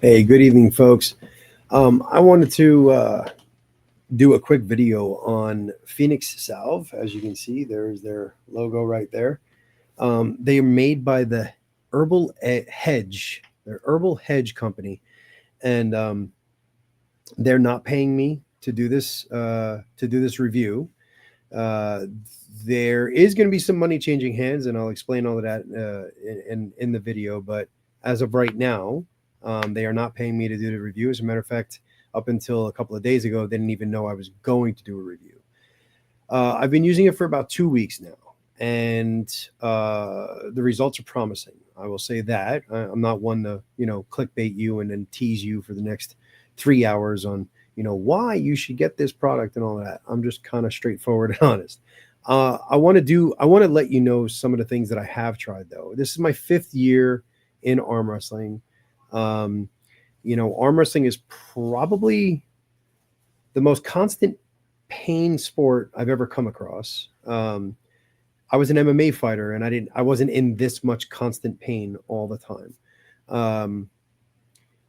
Hey, good evening, folks. I wanted to do a quick video on Phoenix Salve. As you can see, there's their logo right there. They are made by the Hedge, their Herbal Hedge company, and they're not paying me to do this review. Uh, there is going to be some money changing hands, and I'll explain all of that in the video. But as of right now, they are not paying me to do the review. As a matter of fact, up until a couple of days ago, they didn't even know I was going to do a review. I've been using it for about 2 weeks now, and the results are promising. I will say that I'm not one to clickbait you and then tease you for the next 3 hours on why you should get this product and all that. I'm just kind of straightforward and honest. I want to let you know some of the things that I have tried though. This is my 5th year in arm wrestling. Um, Arm wrestling is probably the most constant pain sport I've ever come across. I was an MMA fighter, and I wasn't in this much constant pain all the time. Um,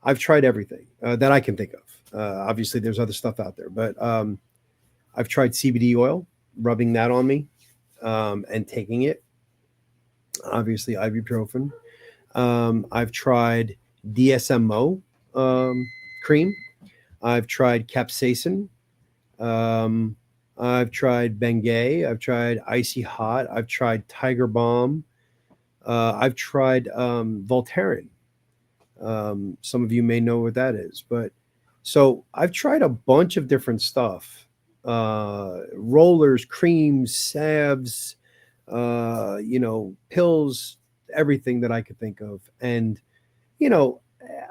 I've tried everything that I can think of. Obviously, there's other stuff out there, but I've tried CBD oil, rubbing that on me, and taking it. Obviously, ibuprofen. I've tried DSMO cream. I've tried capsaicin. Um, I've tried Bengay. I've tried Icy Hot. I've tried Tiger Balm. I've tried Voltaren. Some of you may know what that is, but so I've tried a bunch of different stuff: rollers, creams, salves, pills, everything that I could think of, and you know,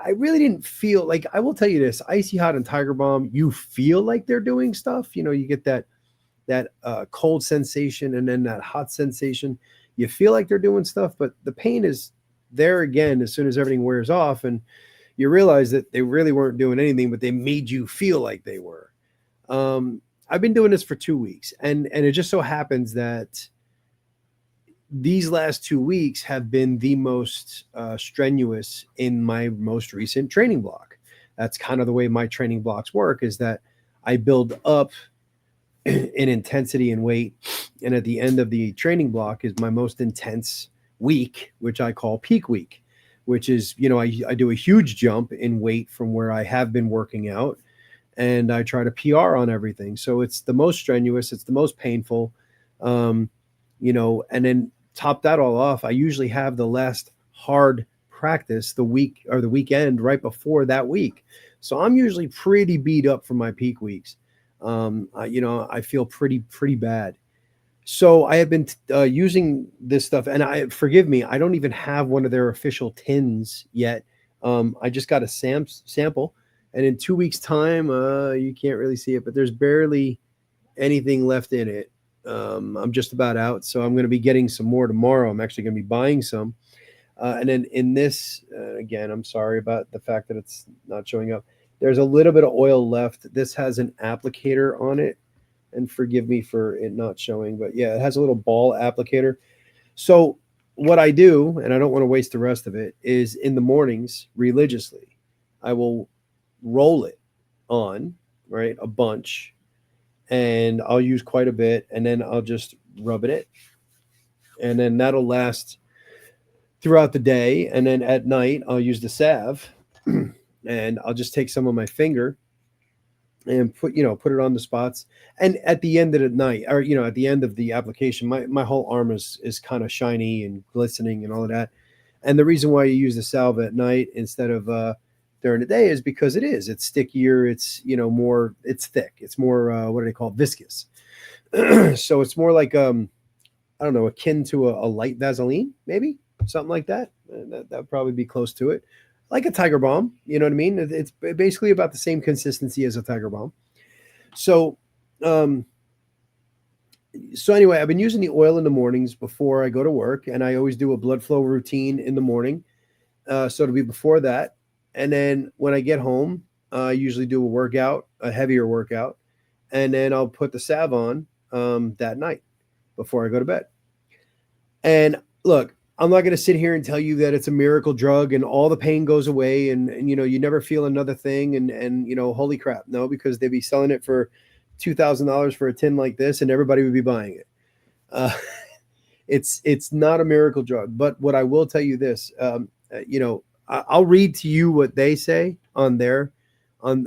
I really didn't feel like I will tell you this: Icy Hot and Tiger Balm, you feel like they're doing stuff. You get that cold sensation and then that hot sensation. You feel like they're doing stuff, but the pain is there again as soon as everything wears off, and you realize that they really weren't doing anything, but they made you feel like they were. I've been doing this for 2 weeks, and it just so happens that these last 2 weeks have been the most strenuous in my most recent training block. That's kind of the way my training blocks work, is that I build up in intensity and weight, and at the end of the training block is my most intense week, which I call peak week, which is I do a huge jump in weight from where I have been working out, and I try to PR on everything. So it's the most strenuous, it's the most painful. And then top that all off, I usually have the last hard practice the week or the weekend right before that week. So I'm usually pretty beat up from my peak weeks. I feel pretty bad. So I have been using this stuff, and I forgive me, I don't even have one of their official tins yet. I just got a sample, and in 2 weeks' time, you can't really see it, but there's barely anything left in it. I'm just about out, so I'm going to be getting some more tomorrow. I'm actually going to be buying some. And then in this, again, I'm sorry about the fact that it's not showing up. There's a little bit of oil left. This has an applicator on it, and forgive me for it not showing, but yeah, it has a little ball applicator. So what I do, and I don't want to waste the rest of it, is in the mornings religiously, I will roll it on, right, a bunch, and I'll use quite a bit, and then I'll just rub it, and then that'll last throughout the day, and then at night I'll use the salve, and I'll just take some of my finger and put it on the spots. And at the end of the night, or at the end of the application, my whole arm is kind of shiny and glistening and all of that. And the reason why you use the salve at night instead of during the day is because it's stickier, it's more, it's thick, it's more what do they call it? Viscous. So it's more like I don't know, akin to a light Vaseline, maybe something like that. That would probably be close to it, like a Tiger Balm. You know what I mean? It's basically about the same consistency as a Tiger Balm. So, um, so anyway, I've been using the oil in the mornings before I go to work, and I always do a blood flow routine in the morning. So it'll be before that, and then when I get home, I usually do a workout, a heavier workout, and then I'll put the salve on that night before I go to bed. And look, I'm not going to sit here and tell you that it's a miracle drug and all the pain goes away and you never feel another thing and holy crap. No, because they'd be selling it for $2,000 for a tin like this and everybody would be buying it. Uh, it's not a miracle drug, but what I will tell you this, I'll read to you what they say on their well,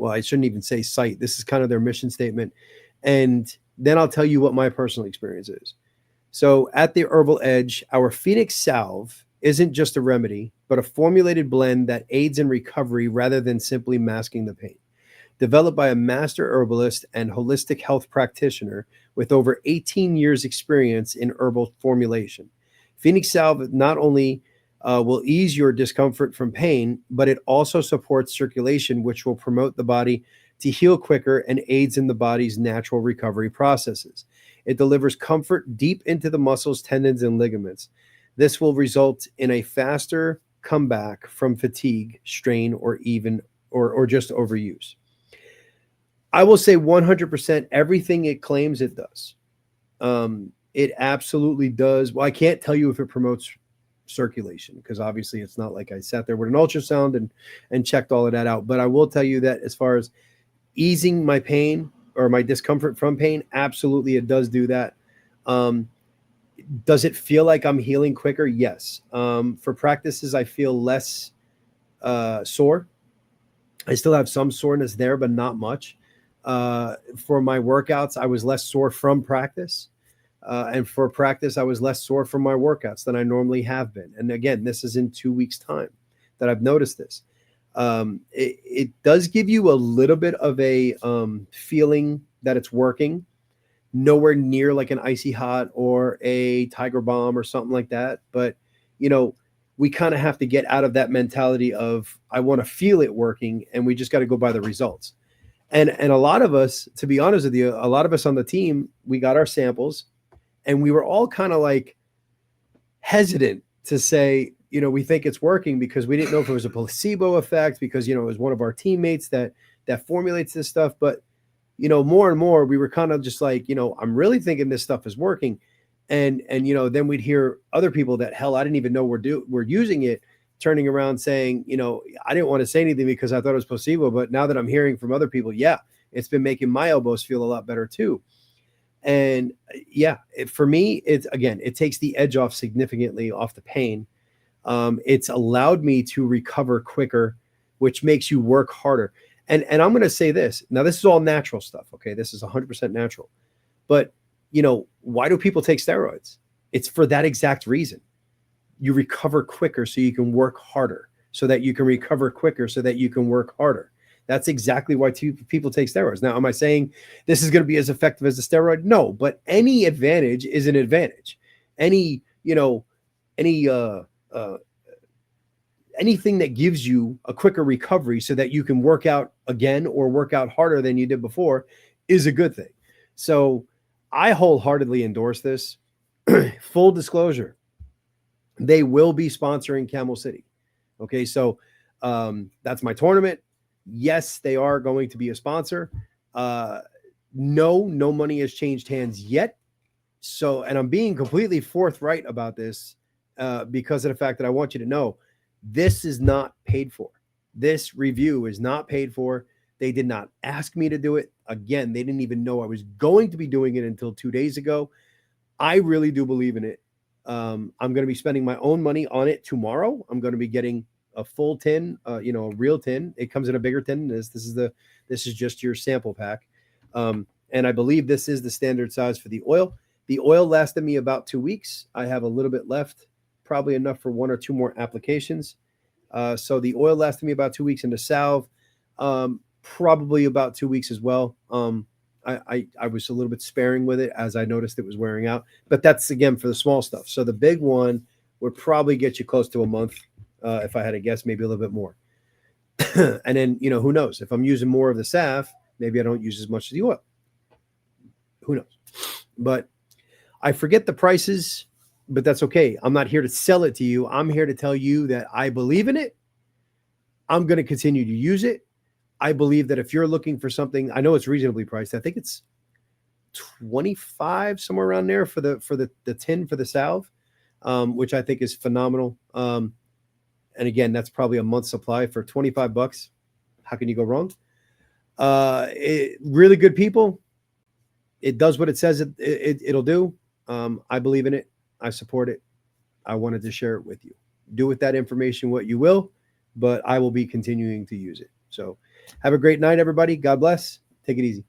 I shouldn't even say site. This is kind of their mission statement. And then I'll tell you what my personal experience is. So at the Herbal Edge, our Phoenix Salve isn't just a remedy, but a formulated blend that aids in recovery rather than simply masking the pain. Developed by a master herbalist and holistic health practitioner with over 18 years experience in herbal formulation. Phoenix Salve not only will ease your discomfort from pain, but it also supports circulation, which will promote the body to heal quicker and aids in the body's natural recovery processes. It delivers comfort deep into the muscles, tendons, and ligaments. This will result in a faster comeback from fatigue, strain, or even or just overuse. I will say 100% everything it claims it does. It absolutely does. Well, I can't tell you if it promotes circulation because obviously it's not like I sat there with an ultrasound and checked all of that out. But I will tell you that as far as easing my pain or my discomfort from pain, absolutely it does do that. Does it feel like I'm healing quicker? Yes. For practices, I feel less sore. I still have some soreness there, but not much. For my workouts, I was less sore from practice. And for practice, I was less sore from my workouts than I normally have been. And again, this is in 2 weeks' time that I've noticed this. It does give you a little bit of a feeling that it's working. Nowhere near like an Icy Hot or a Tiger Balm or something like that. But, we kind of have to get out of that mentality of I want to feel it working, and we just got to go by the results. And a lot of us, to be honest with you, a lot of us on the team, we got our samples and we were all kind of like hesitant to say, we think it's working because we didn't know if it was a placebo effect because, it was one of our teammates that formulates this stuff. But, more and more, we were kind of just like, I'm really thinking this stuff is working. And then we'd hear other people that, hell, I didn't even know we're using it, turning around saying, I didn't want to say anything because I thought it was placebo. But now that I'm hearing from other people, yeah, it's been making my elbows feel a lot better too. And yeah, for me, it takes the edge off significantly off the pain. It's allowed me to recover quicker, which makes you work harder. And I'm going to say this. Now, this is all natural stuff. Okay. This is 100% natural. But, why do people take steroids? It's for that exact reason. You recover quicker so you can work harder, so that you can recover quicker so that you can work harder. That's exactly why people take steroids. Now, am I saying this is going to be as effective as a steroid? No, but any advantage is an advantage. Anything that gives you a quicker recovery so that you can work out again or work out harder than you did before is a good thing. So I wholeheartedly endorse this. Full disclosure, they will be sponsoring Camel City. Okay, so that's my tournament. Yes, they are going to be a sponsor. No money has changed hands yet. So, and I'm being completely forthright about this because of the fact that I want you to know this is not paid for. This review is not paid for. They did not ask me to do it. Again, they didn't even know I was going to be doing it until 2 days ago. I really do believe in it. I'm going to be spending my own money on it tomorrow. I'm going to be getting a full tin, a real tin. It comes in a bigger tin than this. This is just your sample pack. And I believe this is the standard size for the oil. The oil lasted me about 2 weeks. I have a little bit left, probably enough for 1 or 2 more applications. So the oil lasted me about 2 weeks, and the salve, probably about 2 weeks as well. I was a little bit sparing with it as I noticed it was wearing out, but that's again for the small stuff. So the big one would probably get you close to a month. If I had to guess, maybe a little bit more. And then, who knows? If I'm using more of the salve, maybe I don't use as much of the oil. Who knows? But I forget the prices, but that's okay. I'm not here to sell it to you. I'm here to tell you that I believe in it. I'm going to continue to use it. I believe that if you're looking for something, I know it's reasonably priced. I think it's $25, somewhere around there, for the tin for the Salve, which I think is phenomenal. And again, that's probably a month's supply for $25. How can you go wrong? Really good people. It does what it says it'll do. I believe in it. I support it. I wanted to share it with you. Do with that information what you will, but I will be continuing to use it. So have a great night, everybody. God bless. Take it easy.